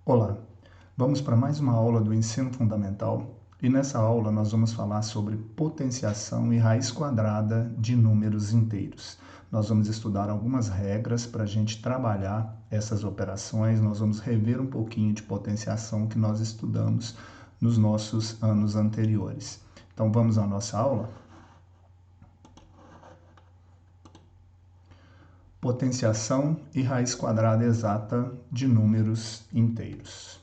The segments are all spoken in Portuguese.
Olá, vamos para mais uma aula do ensino fundamental e nessa aula nós vamos falar sobre potenciação e raiz quadrada de números inteiros. Nós vamos estudar algumas regras para a gente trabalhar essas operações, nós vamos rever um pouquinho de potenciação que nós estudamos nos nossos anos anteriores. Então vamos à nossa aula? Potenciação e raiz quadrada exata de números inteiros.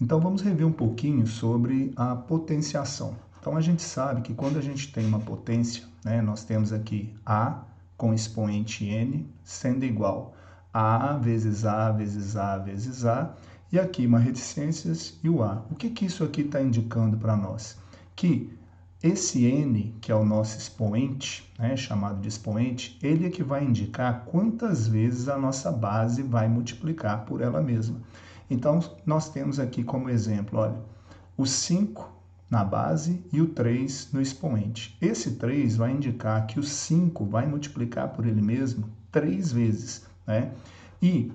Então vamos rever um pouquinho sobre a potenciação. Então a gente sabe que quando a gente tem uma potência, nós temos aqui A com expoente n sendo igual a vezes A vezes A vezes A, e aqui uma reticências e o A. O que isso aqui está indicando para nós? Que esse n, que é o nosso expoente, chamado de expoente, ele é que vai indicar quantas vezes a nossa base vai multiplicar por ela mesma. Então, nós temos aqui como exemplo, olha, o 5 na base e o 3 no expoente. Esse 3 vai indicar que o 5 vai multiplicar por ele mesmo 3 vezes, E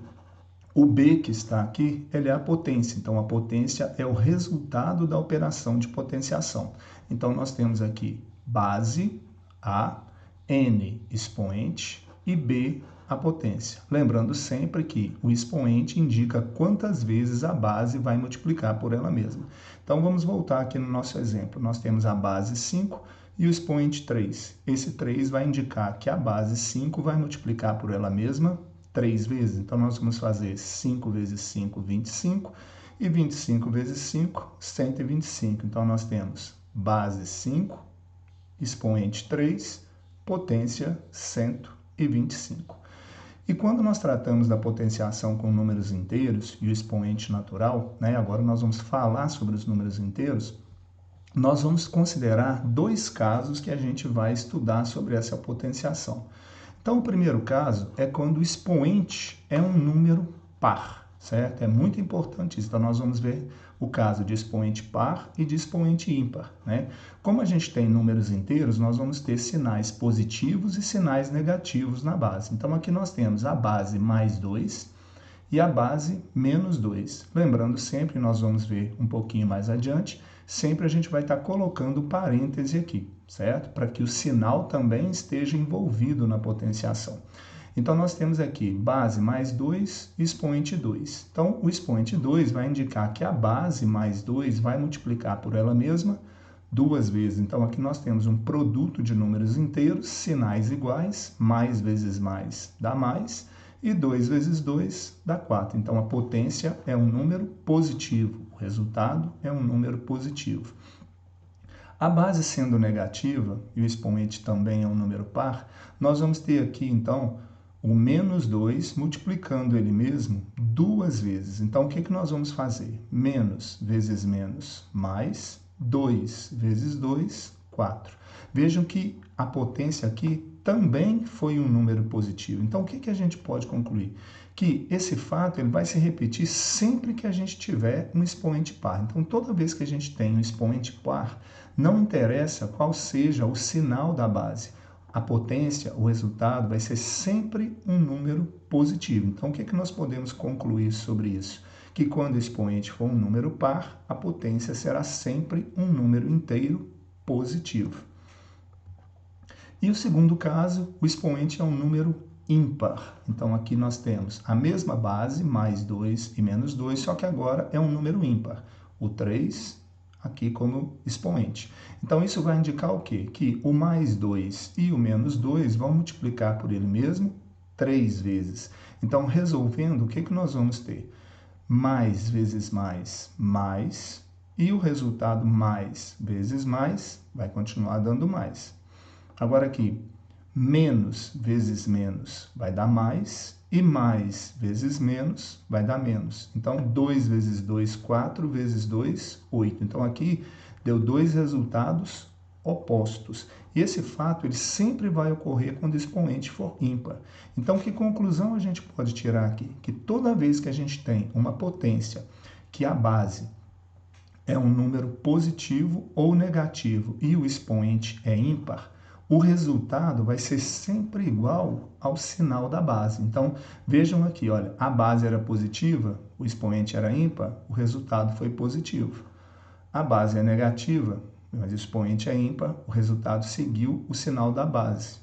o B que está aqui, ele é a potência. Então, a potência é o resultado da operação de potenciação. Então, nós temos aqui base, A, N, expoente, e B, a potência. Lembrando sempre que o expoente indica quantas vezes a base vai multiplicar por ela mesma. Então, vamos voltar aqui no nosso exemplo. Nós temos a base 5 e o expoente 3. Esse 3 vai indicar que a base 5 vai multiplicar por ela mesma 3 vezes. Então, nós vamos fazer 5 vezes 5, 25, e 25 vezes 5, 125. Então, nós temos base 5, expoente 3, potência 125. E quando nós tratamos da potenciação com números inteiros e o expoente natural, agora nós vamos falar sobre os números inteiros, nós vamos considerar dois casos que a gente vai estudar sobre essa potenciação. Então, o primeiro caso é quando o expoente é um número par, certo? É muito importante isso. Então, nós vamos ver o caso de expoente par e de expoente ímpar, Como a gente tem números inteiros, nós vamos ter sinais positivos e sinais negativos na base. Então, aqui nós temos a base mais 2 e a base menos 2. Lembrando sempre, nós vamos ver um pouquinho mais adiante, sempre a gente vai estar colocando parêntese aqui, certo? Para que o sinal também esteja envolvido na potenciação. Então, nós temos aqui base mais 2, expoente 2. Então, o expoente 2 vai indicar que a base mais 2 vai multiplicar por ela mesma 2 vezes. Então, aqui nós temos um produto de números inteiros, sinais iguais, mais vezes mais dá mais, e 2 vezes 2 dá 4. Então, a potência é um número positivo, o resultado é um número positivo. A base sendo negativa, e o expoente também é um número par, nós vamos ter aqui, então, o menos 2 multiplicando ele mesmo 2 vezes. Então, o que nós vamos fazer? Menos vezes menos mais 2 vezes 2, 4. Vejam que a potência aqui também foi um número positivo. Então, o que a gente pode concluir? Que esse fato ele vai se repetir sempre que a gente tiver um expoente par. Então, toda vez que a gente tem um expoente par, não interessa qual seja o sinal da base. A potência, o resultado, vai ser sempre um número positivo. Então, o que nós podemos concluir sobre isso? Que quando o expoente for um número par, a potência será sempre um número inteiro positivo. E o segundo caso, o expoente é um número ímpar. Então, aqui nós temos a mesma base, mais 2 e menos 2, só que agora é um número ímpar. O 3 aqui como expoente. Então, isso vai indicar o quê? Que o mais 2 e o menos 2 vão multiplicar por ele mesmo 3 vezes. Então, resolvendo, o que nós vamos ter? Mais vezes mais, mais, e o resultado mais vezes mais vai continuar dando mais. Agora aqui, menos vezes menos vai dar mais, e mais vezes menos vai dar menos. Então, 2 vezes 2, 4 vezes 2, 8. Então, aqui deu dois resultados opostos. E esse fato ele sempre vai ocorrer quando o expoente for ímpar. Então, que conclusão a gente pode tirar aqui? Que toda vez que a gente tem uma potência que a base é um número positivo ou negativo e o expoente é ímpar, o resultado vai ser sempre igual ao sinal da base. Então, vejam aqui, olha, a base era positiva, o expoente era ímpar, o resultado foi positivo. A base é negativa, mas o expoente é ímpar, o resultado seguiu o sinal da base,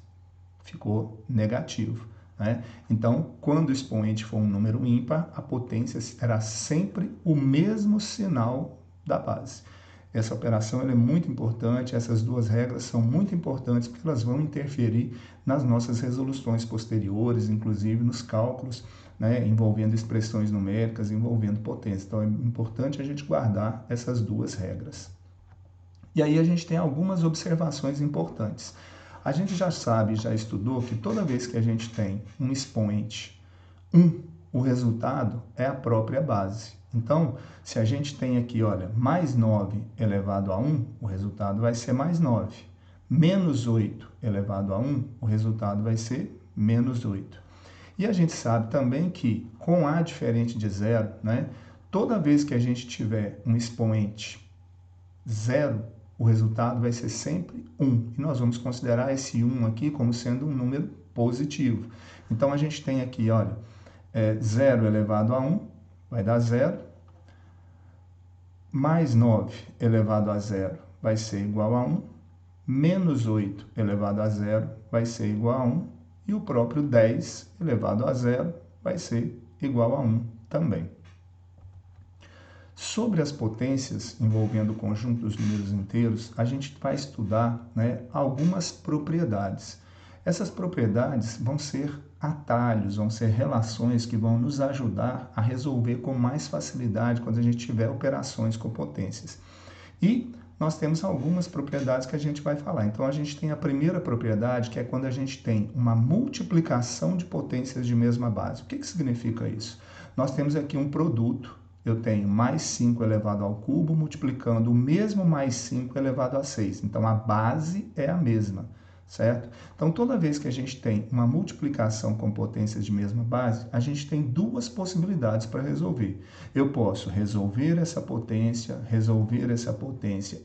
ficou negativo, né? Então, quando o expoente for um número ímpar, a potência será sempre o mesmo sinal da base. Essa operação ela é muito importante, essas duas regras são muito importantes porque elas vão interferir nas nossas resoluções posteriores, inclusive nos cálculos, né, envolvendo expressões numéricas, envolvendo potência. Então é importante a gente guardar essas duas regras. E aí a gente tem algumas observações importantes. A gente já sabe, já estudou que toda vez que a gente tem um expoente 1, o resultado é a própria base. Então, se a gente tem aqui, olha, mais 9 elevado a 1, o resultado vai ser mais 9. Menos 8 elevado a 1, o resultado vai ser menos 8. E a gente sabe também que, com A diferente de zero, né, toda vez que a gente tiver um expoente 0, o resultado vai ser sempre 1. E nós vamos considerar esse 1 aqui como sendo um número positivo. Então, a gente tem aqui, olha, 0 elevado a 1 vai dar 0, mais 9 elevado a 0 vai ser igual a 1, menos 8 elevado a 0 vai ser igual a 1, e o próprio 10 elevado a 0 vai ser igual a 1 também. Sobre as potências envolvendo o conjunto dos números inteiros, a gente vai estudar, né, algumas propriedades. Essas propriedades vão ser atalhos, vão ser relações que vão nos ajudar a resolver com mais facilidade quando a gente tiver operações com potências. E nós temos algumas propriedades que a gente vai falar. Então, a gente tem a primeira propriedade, que é quando a gente tem uma multiplicação de potências de mesma base. O que significa isso? Nós temos aqui um produto. Eu tenho mais 5 elevado ao cubo multiplicando o mesmo mais 5 elevado a 6. Então, a base é a mesma, certo? Então, toda vez que a gente tem uma multiplicação com potências de mesma base, a gente tem duas possibilidades para resolver. Eu posso resolver essa potência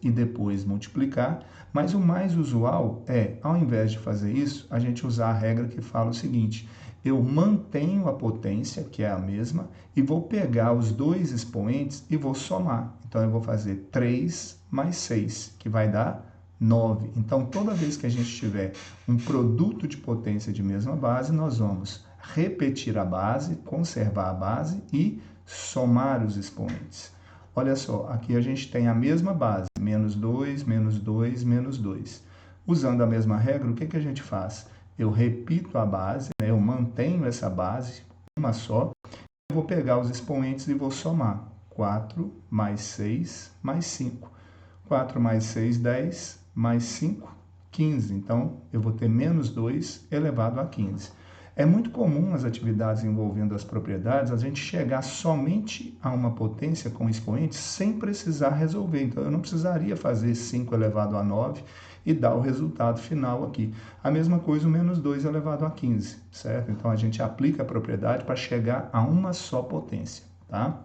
e depois multiplicar, mas o mais usual é, ao invés de fazer isso, a gente usar a regra que fala o seguinte: eu mantenho a potência, que é a mesma, e vou pegar os dois expoentes e vou somar. Então, eu vou fazer 3 mais 6, que vai dar 9. Então, toda vez que a gente tiver um produto de potência de mesma base, nós vamos repetir a base, conservar a base e somar os expoentes. Olha só, aqui a gente tem a mesma base, menos 2, menos 2, menos 2. Usando a mesma regra, o que a gente faz? Eu repito a base, né? Eu mantenho essa base, uma só. Eu vou pegar os expoentes e vou somar. 4 mais 6 mais 5. 4 mais 6, 10, mais 5, 15. Então, eu vou ter menos 2 elevado a 15. É muito comum nas atividades envolvendo as propriedades a gente chegar somente a uma potência com expoentes sem precisar resolver. Então, eu não precisaria fazer 5 elevado a 9 e dar o resultado final aqui. A mesma coisa o menos 2 elevado a 15, certo? Então, a gente aplica a propriedade para chegar a uma só potência, tá?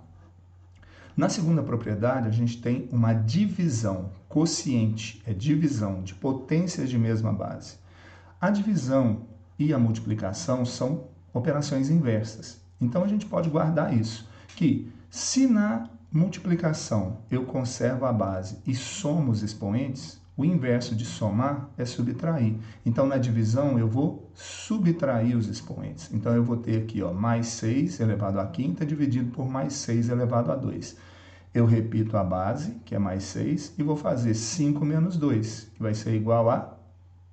Na segunda propriedade, a gente tem uma divisão, quociente, é divisão de potências de mesma base. A divisão e a multiplicação são operações inversas. Então, a gente pode guardar isso, que se na multiplicação eu conservo a base e somo os expoentes, o inverso de somar é subtrair. Então, na divisão, eu vou subtrair os expoentes. Então, eu vou ter aqui, ó, mais 6 elevado a quinta dividido por mais 6 elevado a 2. Eu repito a base, que é mais 6, e vou fazer 5 menos 2, que vai ser igual a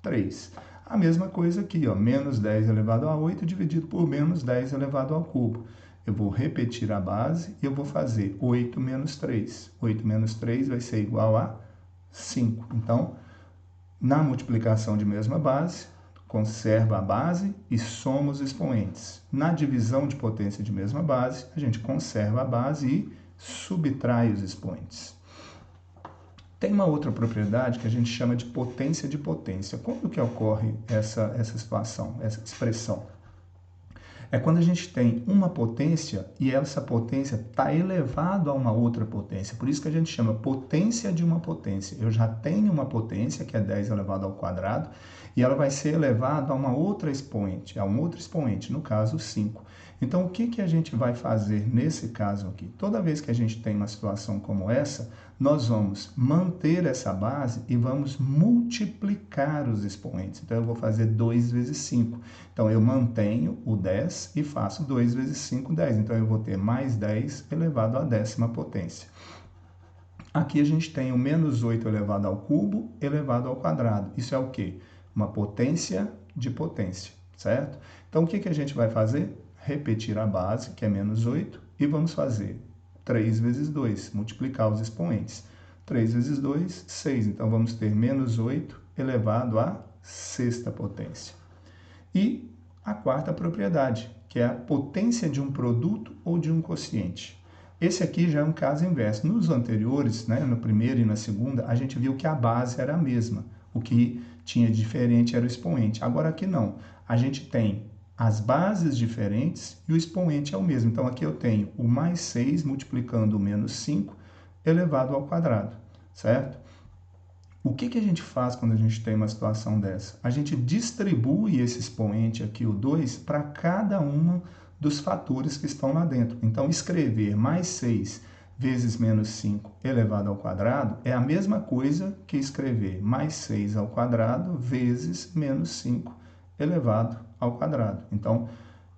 3. A mesma coisa aqui, ó, menos 10 elevado a 8 dividido por menos 10 elevado ao cubo. Eu vou repetir a base e eu vou fazer 8 menos 3. 8 menos 3 vai ser igual a 5. Então, na multiplicação de mesma base, conserva a base e soma os expoentes. Na divisão de potência de mesma base, a gente conserva a base e subtrai os expoentes. Tem uma outra propriedade que a gente chama de potência de potência. Quando que ocorre essa situação, essa expressão? É quando a gente tem uma potência e essa potência está elevada a uma outra potência. Por isso que a gente chama potência de uma potência. Eu já tenho uma potência, que é 10 elevado ao quadrado, e ela vai ser elevada a uma outra expoente, a um outro expoente, no caso 5. Então, o que a gente vai fazer nesse caso aqui? Toda vez que a gente tem uma situação como essa, nós vamos manter essa base e vamos multiplicar os expoentes. Então, eu vou fazer 2 vezes 5. Então, eu mantenho o 10 e faço 2 vezes 5, 10. Então, eu vou ter mais 10 elevado à 10ª potência. Aqui a gente tem o menos 8 elevado ao cubo elevado ao quadrado. Isso é o quê? Uma potência de potência, certo? Então, o que a gente vai fazer? Repetir a base, que é menos 8, e vamos fazer 3 vezes 2, multiplicar os expoentes. 3 vezes 2, 6. Então, vamos ter menos 8 elevado à 6ª potência. E a 4ª propriedade, que é a potência de um produto ou de um quociente. Esse aqui já é um caso inverso. Nos anteriores, né, no primeiro e na segunda, a gente viu que a base era a mesma. O que tinha de diferente era o expoente. Agora aqui não. A gente tem as bases diferentes e o expoente é o mesmo. Então, aqui eu tenho o mais 6 multiplicando o menos 5 elevado ao quadrado, certo? O que a gente faz quando a gente tem uma situação dessa? A gente distribui esse expoente aqui, o 2, para cada um dos fatores que estão lá dentro. Então, escrever mais 6 vezes menos 5 elevado ao quadrado é a mesma coisa que escrever mais 6 ao quadrado vezes menos 5 elevado ao quadrado. Então,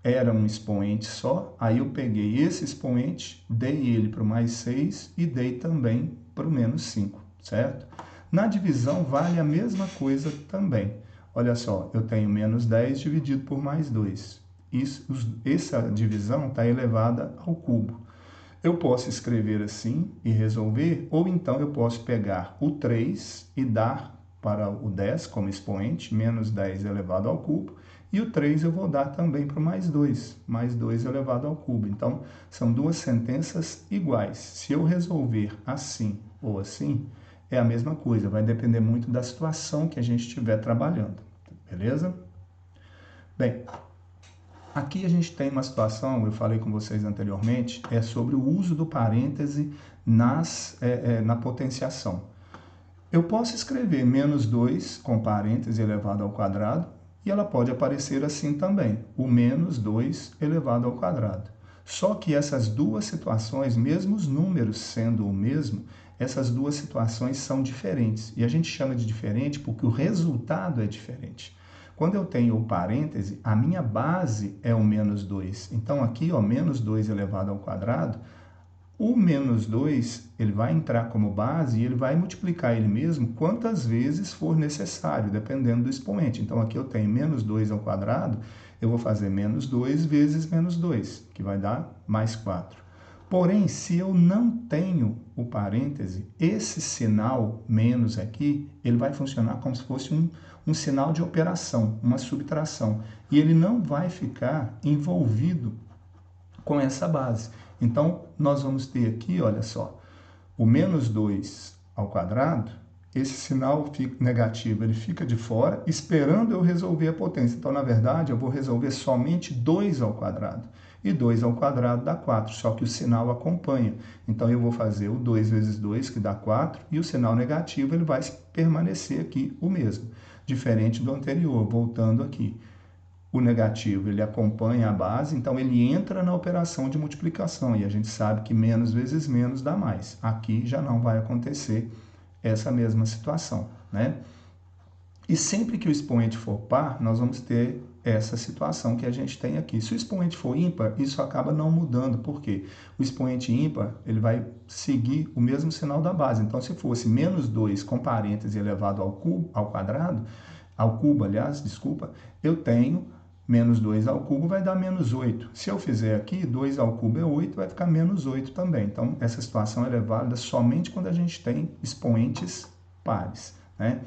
era um expoente só, aí eu peguei esse expoente, dei ele para o mais 6 e dei também para o menos 5, certo? Na divisão vale a mesma coisa também. Olha só, eu tenho menos 10 dividido por mais 2. Essa divisão está elevada ao cubo. Eu posso escrever assim e resolver, ou então eu posso pegar o 3 e dar para o 10 como expoente, menos 10 elevado ao cubo, e o 3 eu vou dar também para o mais 2 elevado ao cubo. Então, são duas sentenças iguais. Se eu resolver assim ou assim, é a mesma coisa, vai depender muito da situação que a gente estiver trabalhando, beleza? Bem, aqui a gente tem uma situação, eu falei com vocês anteriormente, é sobre o uso do parêntese na potenciação. Eu posso escrever menos 2 com parêntese elevado ao quadrado, e ela pode aparecer assim também, o menos 2 elevado ao quadrado. Só que essas duas situações, mesmo os números sendo o mesmo, essas duas situações são diferentes. E a gente chama de diferente porque o resultado é diferente. Quando eu tenho o parêntese, a minha base é o menos 2. Então, aqui, ó, menos 2 elevado ao quadrado, o menos 2, ele vai entrar como base e ele vai multiplicar ele mesmo quantas vezes for necessário, dependendo do expoente. Então, aqui eu tenho menos 2 ao quadrado, eu vou fazer menos 2 vezes menos 2, que vai dar mais 4. Porém, se eu não tenho o parêntese, esse sinal menos aqui, ele vai funcionar como se fosse um sinal de operação, uma subtração. E ele não vai ficar envolvido com essa base. Então, nós vamos ter aqui, olha só, o menos 2 ao quadrado, esse sinal negativo, ele fica de fora, esperando eu resolver a potência. Então, na verdade, eu vou resolver somente 2 ao quadrado. E 2 ao quadrado dá 4, só que o sinal acompanha. Então, eu vou fazer o 2 vezes 2, que dá 4, e o sinal negativo ele vai permanecer aqui o mesmo, diferente do anterior, voltando aqui. O negativo, ele acompanha a base, então ele entra na operação de multiplicação, e a gente sabe que menos vezes menos dá mais. Aqui já não vai acontecer essa mesma situação, né? E sempre que o expoente for par, nós vamos ter essa situação que a gente tem aqui. Se o expoente for ímpar, isso acaba não mudando, porque o expoente ímpar, ele vai seguir o mesmo sinal da base. Então, se fosse menos 2 com parêntese elevado ao cubo, ao quadrado, ao cubo, aliás, desculpa, eu tenho menos 2 ao cubo vai dar menos 8. Se eu fizer aqui, 2 ao cubo é 8, vai ficar menos 8 também. Então, essa situação é válida somente quando a gente tem expoentes pares, né?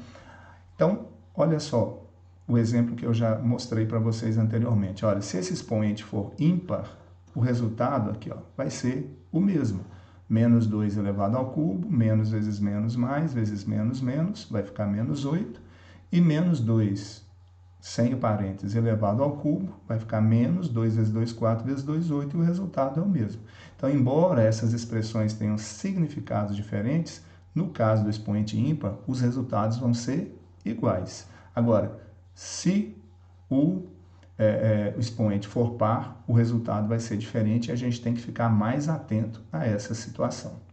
Então, olha só o exemplo que eu já mostrei para vocês anteriormente. Olha, se esse expoente for ímpar, o resultado aqui, ó, vai ser o mesmo. Menos 2 elevado ao cubo, menos mais, vezes menos, vai ficar menos 8. E menos 2 sem o parênteses, elevado ao cubo, vai ficar menos 2 vezes 2, 4 vezes 2, 8, e o resultado é o mesmo. Então, embora essas expressões tenham significados diferentes, no caso do expoente ímpar, os resultados vão ser iguais. Agora, se o expoente for par, o resultado vai ser diferente e a gente tem que ficar mais atento a essa situação.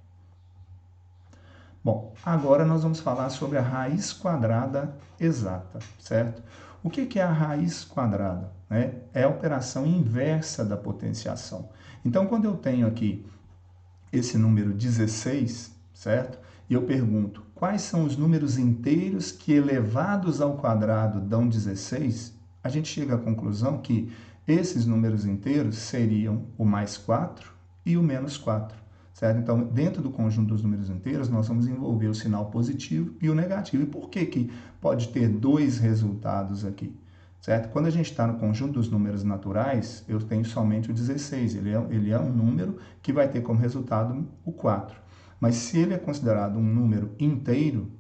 Bom, agora nós vamos falar sobre a raiz quadrada exata, certo? O que é a raiz quadrada? É a operação inversa da potenciação. Então, quando eu tenho aqui esse número 16, certo? E eu pergunto, quais são os números inteiros que elevados ao quadrado dão 16? A gente chega à conclusão que esses números inteiros seriam o mais 4 e o menos 4. Certo? Então, dentro do conjunto dos números inteiros, nós vamos envolver o sinal positivo e o negativo. E por que pode ter dois resultados aqui? Certo? Quando a gente está no conjunto dos números naturais, eu tenho somente o 16. Ele é um número que vai ter como resultado o 4. Mas se ele é considerado um número inteiro,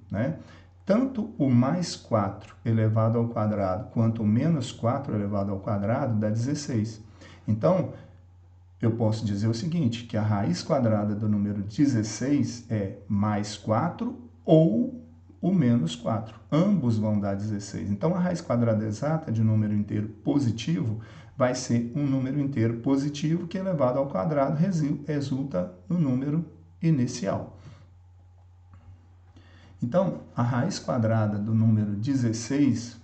tanto o mais 4 elevado ao quadrado quanto o menos 4 elevado ao quadrado dá 16. Então, eu posso dizer o seguinte, que a raiz quadrada do número 16 é mais 4 ou o menos 4. Ambos vão dar 16. Então, a raiz quadrada exata de um número inteiro positivo vai ser um número inteiro positivo que, elevado ao quadrado, resulta no número inicial. Então, a raiz quadrada do número 16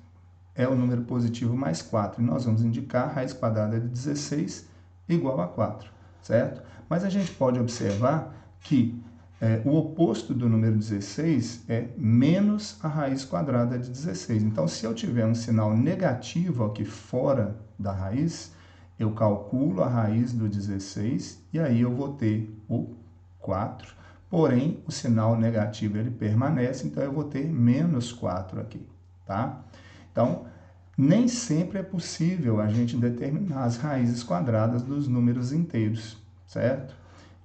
é o número positivo mais 4. E nós vamos indicar a raiz quadrada de 16 igual a 4, certo? Mas a gente pode observar que o oposto do número 16 é menos a raiz quadrada de 16. Então, se eu tiver um sinal negativo aqui fora da raiz, eu calculo a raiz do 16 e aí eu vou ter o 4. Porém, o sinal negativo ele permanece, então eu vou ter menos 4 aqui, tá? Então, nem sempre é possível a gente determinar as raízes quadradas dos números inteiros, certo?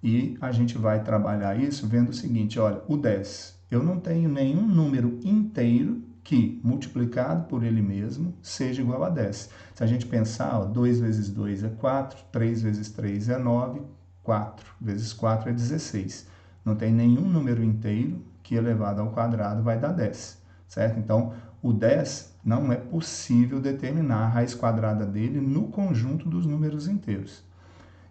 E a gente vai trabalhar isso vendo o seguinte, olha, o 10, eu não tenho nenhum número inteiro que, multiplicado por ele mesmo, seja igual a 10. Se a gente pensar, 2 vezes 2 é 4, 3 vezes 3 é 9, 4 vezes 4 é 16. Não tem nenhum número inteiro que, elevado ao quadrado, vai dar 10, certo? Então, o 10 não é possível determinar a raiz quadrada dele no conjunto dos números inteiros.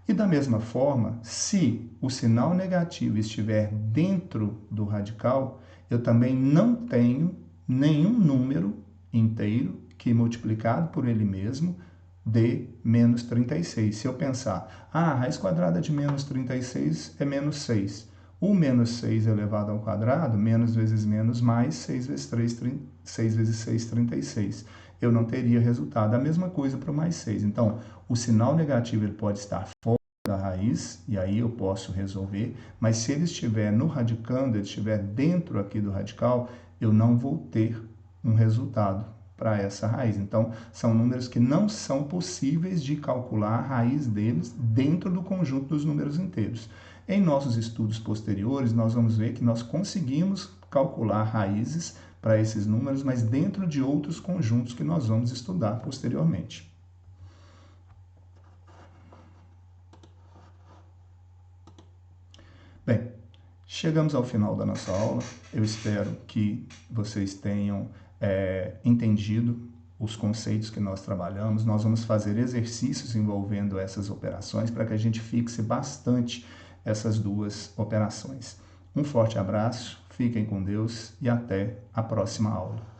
E da mesma forma, se o sinal negativo estiver dentro do radical, eu também não tenho nenhum número inteiro que, multiplicado por ele mesmo, dê menos 36. Se eu pensar, a raiz quadrada de menos 36 é menos 6. O menos 6 elevado ao quadrado, menos vezes menos mais, 6 vezes 3, 6 vezes 6, 36. Eu não teria resultado. A mesma coisa para o mais 6. Então, o sinal negativo ele pode estar fora da raiz, e aí eu posso resolver, mas se ele estiver no radicando, ele estiver dentro aqui do radical, eu não vou ter um resultado para essa raiz. Então, são números que não são possíveis de calcular a raiz deles dentro do conjunto dos números inteiros. Em nossos estudos posteriores, nós vamos ver que nós conseguimos calcular raízes para esses números, mas dentro de outros conjuntos que nós vamos estudar posteriormente. Bem, chegamos ao final da nossa aula. Eu espero que vocês tenham entendido os conceitos que nós trabalhamos. Nós vamos fazer exercícios envolvendo essas operações para que a gente fixe bastante essas duas operações. Um forte abraço, fiquem com Deus e até a próxima aula.